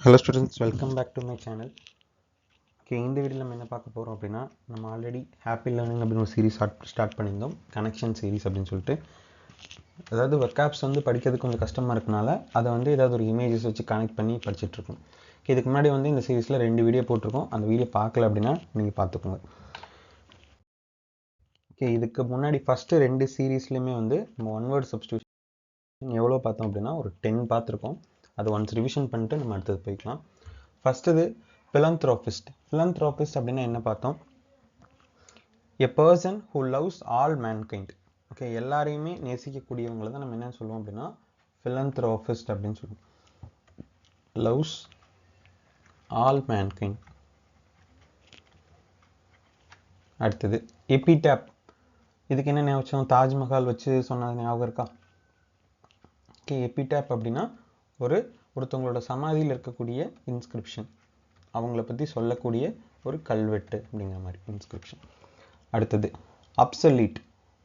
Hello students, welcome back to my channel. Okay, இந்த வீடியோல நம்ம என்ன பார்க்க போறோம் அப்படின்னா நம்ம ஆல்ரெடி ஹாப்பி லேர்னிங் அப்படின்னு ஒரு சீரிஸ் ஸ்டார்ட் பண்ணியிருந்தோம். கனெக்ஷன் சீரிஸ் அப்படின்னு சொல்லிட்டு, அதாவது வெர்காப்ஸ் வந்து படிக்கிறது கொஞ்சம் கஷ்டமாக இருக்கனால அதை வந்து ஏதாவது ஒரு இமேஜஸ் வச்சு கனெக்ட் பண்ணி படிச்சுட்டு இருக்கோம். இதுக்கு முன்னாடி வந்து இந்த சீரிஸில் 2 வீடியோ போட்டிருக்கோம். அந்த வீடியோ பார்க்கல அப்படின்னா நீங்கள் பார்த்துக்கோங்க. ஓகே, இதுக்கு முன்னாடி ஃபஸ்ட்டு 2 சீரீஸ்லையுமே வந்து நம்ம ஒன் வேர்ட் சப்ஸ்டியூஷன் எவ்வளோ பார்த்தோம் அப்படின்னா ஒரு 10 பார்த்துருக்கோம். அதை ஒன்ஸ் ரிவிஷன் பண்ணிட்டு நம்ம அடுத்தது போய்க்கலாம். ஃபர்ஸ்ட் இது philanthropist. philanthropist அப்படின்னா என்ன பார்த்தோம்? a person who loves all mankind. Okay, எல்லாரையுமே நேசிக்கக்கூடியவங்களை தான் நம்ம என்ன சொல்லுவோம் அப்படின்னா philanthropist அப்படின்னு சொல்லுவோம். loves all mankind. அடுத்தது epitaph. இதுக்கு என்ன ஞாபகம்? தாஜ்மஹால் வச்சு சொன்னது ஞாபகம் இருக்கா? ஓகே, epitaph அப்படின்னா ஒருத்தவங்களோட சமாதியில் இருக்கக்கூடிய இன்ஸ்கிரிப்ஷன், அவங்கள பற்றி சொல்லக்கூடிய ஒரு கல்வெட்டு அப்படிங்கிற மாதிரி இன்ஸ்கிரிப்ஷன். அடுத்தது அப்சலீட்.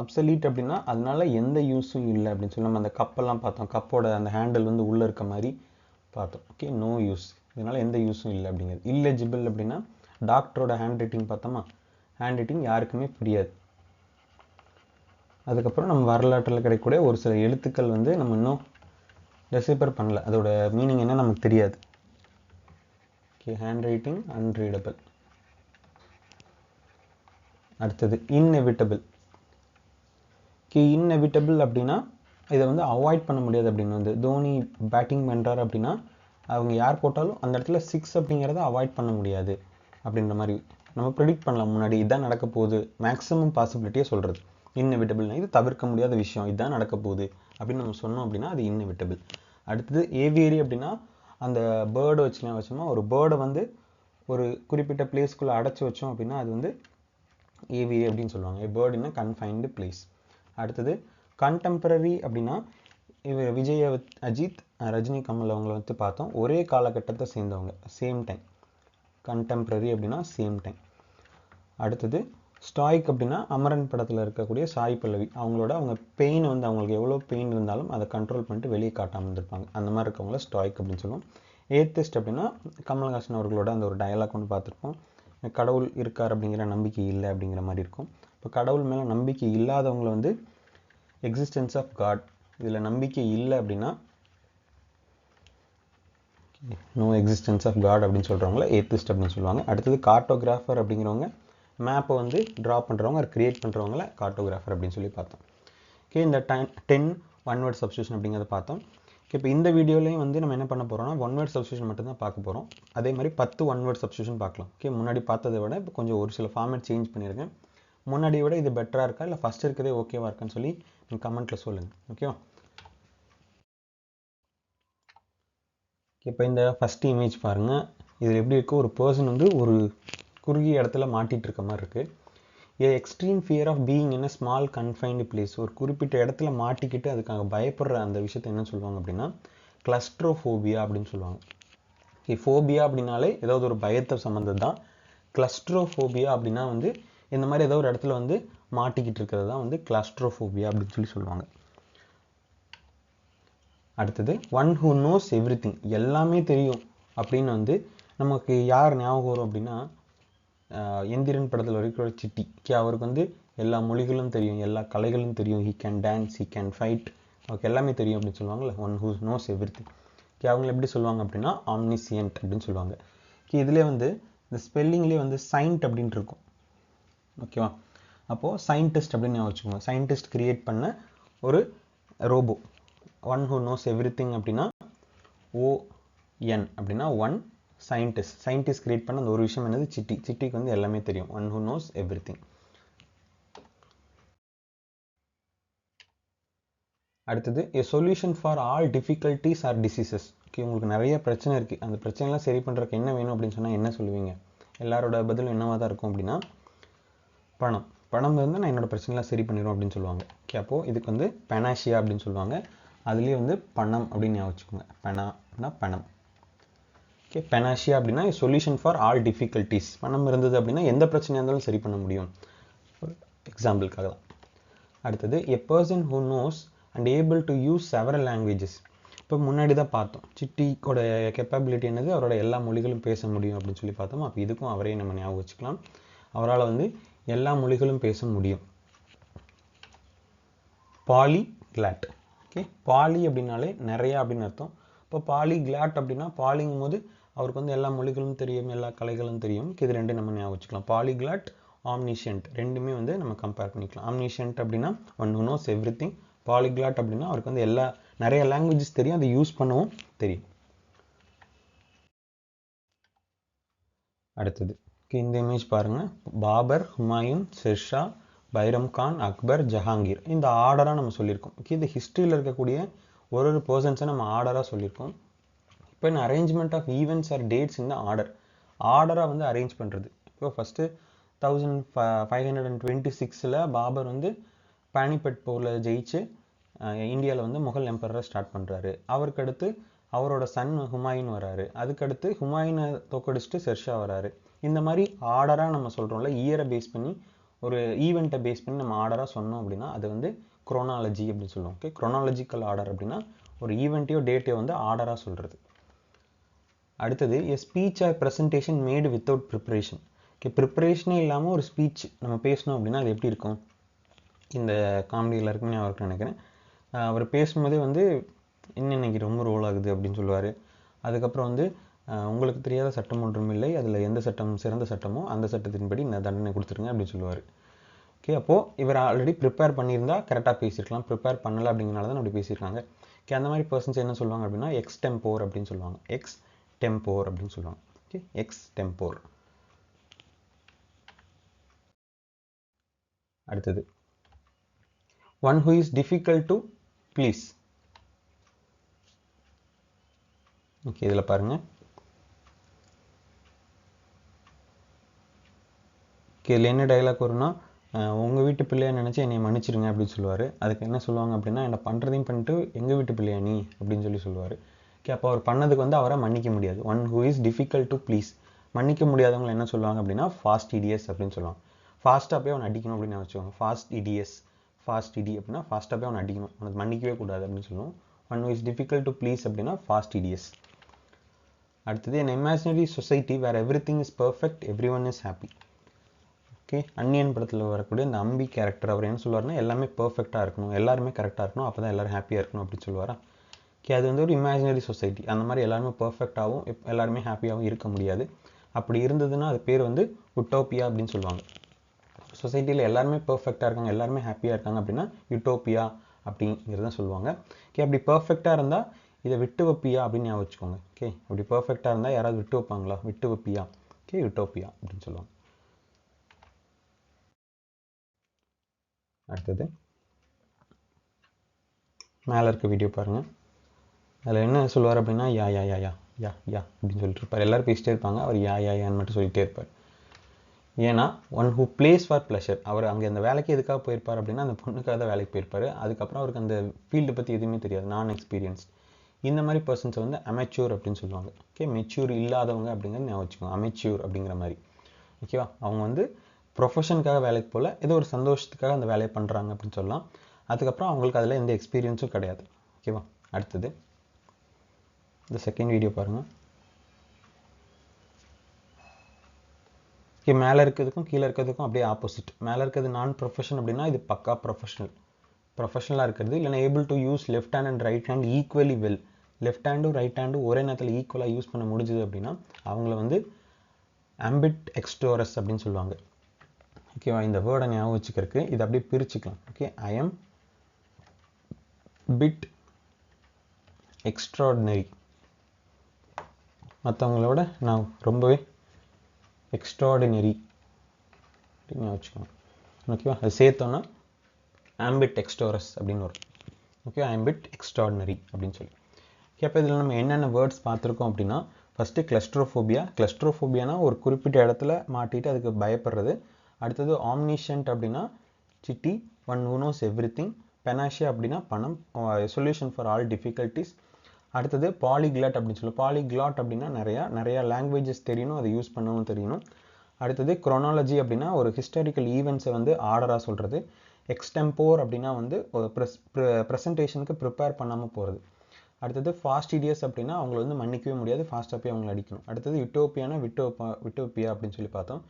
அப்சலீட் அப்படின்னா அதனால எந்த யூஸும் இல்லை அப்படின்னு சொல்லி நம்ம அந்த கப்பெல்லாம் பார்த்தோம். கப்போட அந்த ஹேண்டில் வந்து உள்ளே இருக்க மாதிரி பார்த்தோம். ஓகே, நோ யூஸ், இதனால எந்த யூஸும் இல்லை அப்படிங்கிறது. இல்லெஜிபிள் அப்படின்னா டாக்டரோட ஹேண்ட் ரைட்டிங் பார்த்தோமா, ஹேண்ட் ரைட்டிங் யாருக்குமே புரியாது. அதுக்கப்புறம் நம்ம வரலாற்றில் கிடைக்கக்கூடிய ஒரு சில எழுத்துக்கள் வந்து நம்ம இன்னும் டெசிபர் பண்ணல, அதோட மீனிங் என்ன நமக்கு தெரியாது. Okay, handwriting unreadable. அடுத்தது இன்எவிட்டபிள். ஓகே, இன்எவிட்டபிள் அப்படின்னா இதை வந்து அவாய்ட் பண்ண முடியாது அப்படின்னு வந்து தோனி பேட்டிங் பண்ணுறாரு அப்படின்னா அவங்க யார் போட்டாலும் அந்த இடத்துல 6 அப்படிங்கிறத அவாய்ட் பண்ண முடியாது அப்படின்ற மாதிரி நம்ம ப்ரெடிக்ட் பண்ணலாம். முன்னாடி இதுதான் நடக்க போகுது, மேக்ஸிமம் பாசிபிலிட்டியை சொல்கிறது. இன்எவிட்டபிள்னா இது தவிர்க்க முடியாத விஷயம், இதுதான் நடக்க போகுது அப்படின்னு நம்ம சொன்னோம் அப்படின்னா அது இன்எவிட்டபிள். அடுத்தது ஏவியரி அப்படின்னா அந்த பேர்டை வச்சோமா, ஒரு பேர்டை வந்து ஒரு குறிப்பிட்ட பிளேஸ்க்குள்ளே அடைச்சி வச்சோம் அப்படின்னா அது வந்து ஏவியரி அப்படின்னு சொல்லுவாங்க. ஏ பேர்ட் இன் அ கன்ஃபைன்டு பிளேஸ். அடுத்தது கண்டெம்பரரி அப்படின்னா விஜய், அஜித், ரஜினி, கமல் அவங்கள வந்து பார்த்தோம், ஒரே காலகட்டத்தை சேர்ந்தவங்க, சேம் டைம். கண்டெம்பரரி அப்படின்னா சேம் டைம். அடுத்தது ஸ்டாய்க் அப்படின்னா அமரன் படத்தில் இருக்கக்கூடிய சாய் பல்லவி, அவங்க பெயின் வந்து அவங்களுக்கு எவ்வளோ பெயின் இருந்தாலும் அதை கண்ட்ரோல் பண்ணிட்டு வெளியே காட்டாமல் இருந்திருப்பாங்க, அந்த மாதிரி இருக்கவங்கள ஸ்டாய்க் அப்படின்னு சொல்லுவோம். ஏத்திஸ்ட் அப்படின்னா கமல்ஹாசன் அவர்களோட அந்த ஒரு டயலாக் ஒன்று பார்த்துருப்போம், கடவுள் இருக்கார் அப்படிங்கிற நம்பிக்கை இல்லை அப்படிங்கிற மாதிரி இருக்கும். இப்போ கடவுள் மேலே நம்பிக்கை இல்லாதவங்களை வந்து எக்ஸிஸ்டன்ஸ் ஆஃப் காட், இதில் நம்பிக்கை இல்லை அப்படின்னா நோ எக்ஸிஸ்டன்ஸ் ஆஃப் காட் அப்படின்னு சொல்கிறவங்கள ஏத்திஸ்ட் அப்படின்னு சொல்லுவாங்க. அடுத்தது கார்ட்டோகிராஃபர் அப்படிங்கிறவங்க மேப்பை வந்து ட்ரா பண்ணுறவங்க, கிரியேட் பண்ணுறவங்கள கார்ட்டோகிராஃபர் அப்படின்னு சொல்லி பார்த்தோம். ஓகே, இந்த 10 ஒன் வேர்ட் சப்ஸ்டியூஷன் அப்படிங்கிறத பார்த்தோம். இப்போ இந்த வீடியோலையும் வந்து நம்ம என்ன பண்ண போகிறோம்னா ஒன் வேர்ட் சப்ஸ்டியூஷன் மட்டும்தான் பார்க்க போகிறோம். அதே மாதிரி 10 ஒன் வேர்ட் சப்ஸ்டியூஷன் பார்க்கலாம். ஓகே, முன்னாடி பார்த்ததை விட இப்போ கொஞ்சம் ஒரு சில ஃபார்மேட் சேஞ்ச் பண்ணியிருக்கேன். முன்னாடியை விட இது பெட்டராக இருக்கா இல்லை ஃபஸ்ட் இருக்கிறதே ஓகேவா இருக்கான்னு சொல்லி நீங்கள் கமெண்ட்டில் சொல்லுங்கள். ஓகேவா? இப்போ இந்த ஃபஸ்ட் இமேஜ் பாருங்கள். இதில் எப்படி இருக்குது, ஒரு பர்சன் வந்து ஒரு குறுகிய இடத்துல மாட்டிகிட்டு இருக்க மாதிரி இருக்குது. A extreme fear of being in a small confined place. ஒரு குறிப்பிட்ட இடத்துல மாட்டிக்கிட்டு அதுக்காக பயப்படுற அந்த விஷயத்தை என்ன சொல்லுவாங்க அப்படின்னா கிளஸ்ட்ரோஃபோபியா அப்படின்னு சொல்லுவாங்க. ஃபோபியா அப்படின்னாலே ஏதாவது ஒரு பயத்தை சம்மந்தது தான். கிளஸ்ட்ரோஃபோபியா அப்படின்னா வந்து இந்த மாதிரி ஏதோ ஒரு இடத்துல வந்து மாட்டிக்கிட்டு இருக்கிறது தான் வந்து கிளஸ்ட்ரோஃபோபியா அப்படின்னு சொல்லி சொல்லுவாங்க. அடுத்தது one who knows every thing. எல்லாமே தெரியும் அப்படின்னு வந்து நமக்கு யார் ஞாபகம் வரும் அப்படின்னா எந்திரன் படத்தில் வரைக்கும் சிட்டி. அவருக்கு வந்து எல்லா மொழிகளும் தெரியும், எல்லா கலைகளும் தெரியும், he can dance, he can fight, அவருக்கு எல்லாமே தெரியும் அப்படின்னு சொல்லுவாங்கல்ல, one who knows every thing. அவங்களை எப்படி சொல்லுவாங்க அப்படின்னா ஆம்னிசியன்ட் அப்படின்னு சொல்லுவாங்க. இதிலே வந்து இந்த ஸ்பெல்லிங்லேயே வந்து சைண்ட் அப்படின்ட்டு இருக்கும். ஓகேவா? அப்போது சயின்டிஸ்ட் அப்படின்னு வச்சுக்கோங்க. சயின்டிஸ்ட் கிரியேட் பண்ண ஒரு robot. One who knows everything அப்படின்னா ON அப்படின்னா ஒன் சயின்டிஸ்ட். சயின்டிஸ்ட் கிரியேட் பண்ண அந்த ஒரு விஷயம் என்னது, சிட்டி. சிட்டிக்கு வந்து எல்லாமே தெரியும், one who knows every thing. அடுத்தது a solution for all difficulties or diseases. Okay, உங்களுக்கு நிறைய பிரச்சனை இருக்குது, அந்த பிரச்சனைலாம் சரி பண்ணுறதுக்கு என்ன வேணும் அப்படின்னு சொன்னால் என்ன சொல்லுவீங்க? எல்லாரோட பதிலும் என்னவாக தான் இருக்கும் அப்படின்னா பணம். பணம் இருந்தால் நான் என்னோடய பிரச்சனைலாம் சரி பண்ணிடுவோம் அப்படின்னு சொல்லுவாங்க. ஓகே, அப்போது இதுக்கு வந்து பெனாஷியா அப்படின்னு சொல்லுவாங்க. அதுலேயே வந்து பணம் அப்படின்னு ஞாபகம் வச்சுக்கோங்க. பெனானா பணம். ஓகே, பெனாஷியா அப்படின்னா சொல்யூஷன் ஃபார் ஆல் டிஃபிகல்ட்டிஸ். பணம் இருந்தது அப்படின்னா எந்த பிரச்சனையாக இருந்தாலும் சரி பண்ண முடியும், எக்ஸாம்பிளுக்காக தான். அடுத்தது a person who knows and able to use several languages. இப்போ முன்னாடி தான் பார்த்தோம் சிட்டியோட கேப்பபிலிட்டி என்னது, அவரோட எல்லா மொழிகளும் பேச முடியும் அப்படின்னு சொல்லி பார்த்தோம். அப்போ இதுக்கும் அவரே நம்ம ஞாபகம் வச்சுக்கலாம். அவரால் வந்து எல்லா மொழிகளும் பேச முடியும். பாலிகிளாட். ஓகே, பாலி அப்படின்னாலே நிறையா அப்படின்னு அர்த்தம். இப்போ பாலிகிளாட் அப்படின்னா பாலிங்கும் போது அவருக்கு வந்து எல்லா மொழிகளும் தெரியும், எல்லா கலைகளும் தெரியும். இது ரெண்டு நம்ம ஞாபகம் வச்சுக்கலாம். பாலிகிளாட், ஆம்னிஷியன்ட் ரெண்டுமே வந்து நம்ம கம்பேர் பண்ணிக்கலாம். ஆம்னிஷியன்ட் அப்படின்னா one who knows everything. Polyglot அப்படின்னா அவருக்கு வந்து நிறைய லாங்குவேஜஸ் தெரியும், அதை யூஸ் பண்ணவும் தெரியும். அடுத்தது இந்த இமேஜ் பாருங்க. பாபர், ஹுமாயூன், ஷெர்ஷா, பைரம் கான், அக்பர், ஜஹாங்கீர். இந்த ஆர்டராக நம்ம சொல்லியிருக்கோம். இது ஹிஸ்ட்ரியில் இருக்கக்கூடிய ஒரு பர்சன்ஸை நம்ம ஆர்டராக சொல்லியிருக்கோம். இப்போ இந்த arrangement of events or dates இந்த ஆர்டராக வந்து அரேஞ்ச் பண்ணுறது. இப்போ ஃபஸ்ட்டு 1526 பாபர் வந்து பானிபட் போரில் ஜெயிச்சு இந்தியாவில் வந்து முகல் எம்பரரை ஸ்டார்ட் பண்ணுறாரு. அவருக்கு அடுத்து அவரோட சன் ஹுமாயூன் வராரு. அதுக்கடுத்து ஹுமாயூனை தோக்கடிச்சுட்டு ஷெர்ஷா வராரு. இந்த மாதிரி ஆர்டராக நம்ம சொல்கிறோம்ல, இயரை பேஸ் பண்ணி ஒரு ஈவெண்ட்டை பேஸ் பண்ணி நம்ம ஆர்டராக சொன்னோம் அப்படின்னா அது வந்து குரோனாலஜி அப்படின்னு சொல்லுவோம். ஓகே, குரோனாலஜிக்கல் ஆர்டர் அப்படின்னா ஒரு ஈவெண்ட்டையோ டேட்டையோ வந்து ஆர்டராக சொல்கிறது. அடுத்தது எ ஸ்பீச் ஆர் ப்ரெசன்டேஷன் மேடு வித்தவுட் ப்ரிப்பரேஷன். ஓகே, ப்ரிப்பரேஷனே இல்லாமல் ஒரு ஸ்பீச் நம்ம பேசணும் அப்படின்னா அது எப்படி இருக்கும்? இந்த காமெடி எல்லாருக்குமே நான் அவருக்கு நினைக்கிறேன். அவர் பேசும்போதே வந்து இன்னைக்கு ரொம்ப ரோல் ஆகுது அப்படின்னு சொல்லுவார். அதுக்கப்புறம் வந்து உங்களுக்கு தெரியாத சட்டம் ஒன்றும் இல்லை, அதில் எந்த சட்டம் சிறந்த சட்டமோ அந்த சட்டத்தின்படி இந்த தண்டனை கொடுத்துருங்க அப்படின்னு சொல்லுவார். ஓகே, அப்போது இவர் ஆல்ரெடி ப்ரிப்பேர் பண்ணியிருந்தால் கரெக்டாக பேசியிருக்கலாம். ப்ரிப்பேர் பண்ணலை அப்படிங்கிறனால தான் அப்படி பேசியிருக்காங்க. ஓகே, அந்த மாதிரி பர்சன்ஸ் என்ன சொல்லுவாங்க அப்படின்னா எக்ஸ்டெம்போர் அப்படின்னு சொல்லுவாங்க. எக்ஸ்டெம்போர் அப்படின்னு சொல்லுவாங்க. ஓகே, எக்ஸ்டெம்போர். அடுத்தது one who is difficult to please. Okay, இதில் பாருங்கள். இதில் என்ன டைலாக் வரும்னா, உங்கள் வீட்டு பிள்ளையா நினச்சி என்னை மன்னிச்சிருங்க அப்படின்னு சொல்லுவார். அதுக்கு என்ன சொல்லுவாங்க அப்படின்னா, என்னை பண்ணுறதையும் பண்ணிட்டு எங்கள் வீட்டு பிள்ளையா நீ அப்படின்னு சொல்லி சொல்லுவார். ஓகே, அப்போ அவர் பண்ணதுக்கு வந்து அவரை மன்னிக்க முடியாது. One who is difficult to please. மன்னிக்க முடியாதவங்க என்ன சொல்லுவாங்க அப்படின்னா ஃபாஸ்ட் இடியஸ் அப்படின்னு சொல்லுவாங்க. ஃபாஸ்ட்டாக போய் அவனை அடிக்கணும் அப்படின்னு நினச்சிக்கோங்க. ஃபாஸ்ட் இடி அப்படின்னா ஃபாஸ்ட்டாக போய் அவனை அடிக்கணும், அவனுக்கு மன்னிக்கவே கூடாது அப்படின்னு சொல்லுவோம். One who is difficult to please அப்படின்னா ஃபாஸ்ட் இடியஸ். அடுத்தது an imaginary society where everything is perfect, everyone is happy. Okay, Anniyan படத்தில் வரக்கூடிய இந்த அம்பி கேரக்டர் அவர் என்ன சொல்லுவார்னா எல்லாமே பர்ஃபெக்டாக இருக்கணும், எல்லாருமே கரெக்டாக இருக்கணும், அப்போ தான் எல்லோரும் ஹாப்பியாக இருக்கணும் அப்படின்னு சொல்லுவாரா. ஓகே, அது வந்து ஒரு இமேஜினரி சொசைட்டி. அந்த மாதிரி எல்லாருமே பர்ஃபெக்டாகவும் எல்லாருமே ஹாப்பியாகவும் இருக்க முடியாது. அப்படி இருந்ததுன்னா அது பேர் வந்து யுட்டோப்பியா அப்படின்னு சொல்லுவாங்க. சொசைட்டியில் எல்லாருமே பர்ஃபெக்டாக இருக்காங்க, எல்லாருமே ஹாப்பியாக இருக்காங்க அப்படின்னா யுட்டோப்பியா அப்படிங்கிறத சொல்லுவாங்க. ஓகே, அப்படி பர்ஃபெக்டாக இருந்தால் இதை விட்டு வைப்பியா அப்படின்னு ஞாபகம் வச்சுக்கோங்க. ஓகே, அப்படி பர்ஃபெக்டாக இருந்தால் யாராவது விட்டு வைப்பாங்களா? விட்டு வைப்பியா. ஓகே, யுட்டோப்பியா அப்படின்னு சொல்லுவாங்க. அடுத்தது மேலே இருக்க வீடியோ பாருங்கள். அதில் என்ன சொல்லுவார் அப்படின்னா யா யா யா யா யா யா அப்படின்னு சொல்லிட்டு இருப்பார். எல்லோரும் பேசிட்டே இருப்பாங்க, அவர் யா யா யான்னு மட்டும் சொல்லிகிட்டே இருப்பார். ஏன்னா one who plays for pleasure. அவர் அங்கே அந்த வேலைக்கு எதுக்காக போயிருப்பார் அப்படின்னா அந்த பொண்ணுக்காக தான் வேலைக்கு போயிருப்பார். அதுக்கப்புறம் அவருக்கு அந்த ஃபீல்டு பற்றி எதுவுமே தெரியாது, நான் எக்ஸ்பீரியன்ஸ். இந்த மாதிரி பர்சன்ஸை வந்து அமெச்சூர் அப்படின்னு சொல்லுவாங்க. ஓகே, மெச்சூர் இல்லாதவங்க அப்படிங்கிறது ஞாபகம் வச்சுக்கோங்க. அமெச்சூர் அப்படிங்கிற மாதிரி. ஓகேவா, அவங்க வந்து ப்ரொஃபஷனுக்காக வேலைக்கு போகல, ஏதோ ஒரு சந்தோஷத்துக்காக அந்த வேலையை பண்ணுறாங்க அப்படின்னு சொல்லலாம். அதுக்கப்புறம் அவங்களுக்கு அதில் எந்த எக்ஸ்பீரியன்ஸும் கிடையாது. ஓகேவா. அடுத்தது இந்த செகண்ட் வீடியோ பாருங்கள். ஓகே, மேலே இருக்கிறதுக்கும் கீழே இருக்கிறதுக்கும் அப்படியே ஆப்போசிட். மேலே இருக்கிறது நான் ப்ரொஃபஷன் அப்படின்னா இது பக்கா ப்ரொஃபஷனலாக இருக்கிறது. இல்லைனா able to use left hand and right hand equally well. Left ஹேண்டும் ரைட் ஹேண்டும் ஒரே நேரத்தில் ஈக்குவலாக யூஸ் பண்ண முடிஞ்சுது அப்படின்னா அவங்கள வந்து ஆம்பிட் எக்ஸ்டோரஸ் அப்படின்னு சொல்லுவாங்க. ஓகேவா, இந்த வேர்டை ஞாபகம் வச்சுக்கிறதுக்கு இதை அப்படியே பிரிச்சுக்கலாம். Okay, I am bit extraordinary. மற்றவங்களோட நான் ரொம்பவே எக்ஸ்ட்ராடினரி அப்படின்னு வச்சுக்கோங்க. ஓகேவா, அது சேர்த்தோன்னா ஆம்பிட் எக்ஸ்டோரஸ் அப்படின்னு வரும். ஓகே, ஆம்பிட் எக்ஸ்ட்ராடினரி அப்படின்னு சொல்லி. ஓகே, அப்போ இதில் நம்ம என்னென்ன வேர்ட்ஸ் பார்த்துருக்கோம் அப்படின்னா ஃபஸ்ட்டு கிளஸ்ட்ரோஃபோபியானா ஒரு குறிப்பிட்ட இடத்துல மாட்டிட்டு அதுக்கு பயப்படுறது. அடுத்தது ஆம்னிஷியன்ட் அப்படின்னா Chitti, one who knows everything. Panacea அப்படின்னா பணம், சொல்யூஷன் ஃபார் ஆல் டிஃபிகல்ட்டிஸ். அடுத்தது பாலிகிளாட் அப்படின்னு சொல்லி. பாலிகிளாட் அப்படின்னா நிறையா லாங்குவேஜஸ் தெரியணும், அதை யூஸ் பண்ணவும் தெரியணும். அடுத்தது குரோனாலஜி அப்படின்னா ஒரு ஹிஸ்டாரிக்கல் ஈவெண்ட்ஸை வந்து ஆர்டராக சொல்கிறது. எக்ஸ்டெம்போர் அப்படின்னா வந்து ஒரு ப்ரெசன்டேஷனுக்கு ப்ரிப்பேர் பண்ணாமல் போகிறது. அடுத்தது ஃபாஸ்டிடியஸ் அப்படின்னா அவங்கள வந்து மன்னிக்கவே முடியாது, ஃபாஸ்ட்டாக போய் அவங்களை அடிக்கணும். அடுத்தது யுட்டோப்பியானா விட்டோப்பியா அப்படின்னு சொல்லி பார்த்தோம்.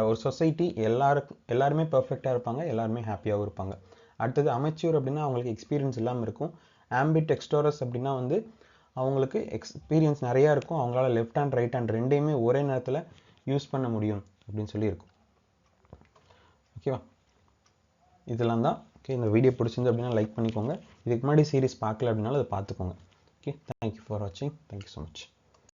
ஒரு சொசைட்டி எல்லாருமே பர்ஃபெக்டாக இருப்பாங்க, எல்லாருமே ஹாப்பியாகவும் இருப்பாங்க. அடுத்தது அமெச்சூர் அப்படின்னா அவங்களுக்கு எக்ஸ்பீரியன்ஸ் இல்லாமல் இருக்கும். ஆம்பிட் எக்ஸ்டோரஸ் அப்படின்னா வந்து அவங்களுக்கு எக்ஸ்பீரியன்ஸ் நிறையா இருக்கும், அவங்களால லெஃப்ட் ஹேண்ட் ரைட் ஹேண்ட் ரெண்டையுமே ஒரே நேரத்தில் யூஸ் பண்ண முடியும் அப்படின்னு சொல்லி இருக்கும். ஓகேவா, இதெல்லாம் தான். ஓகே, இந்த வீடியோ பிடிச்சிருந்து அப்படின்னா லைக் பண்ணிக்கோங்க. இதுக்கு முன்னாடி சீரிஸ் பார்க்கல அப்படின்னாலும் அதை பார்த்துக்கோங்க. ஓகே, தேங்க்யூ ஃபார் வாட்சிங். Thank you so much.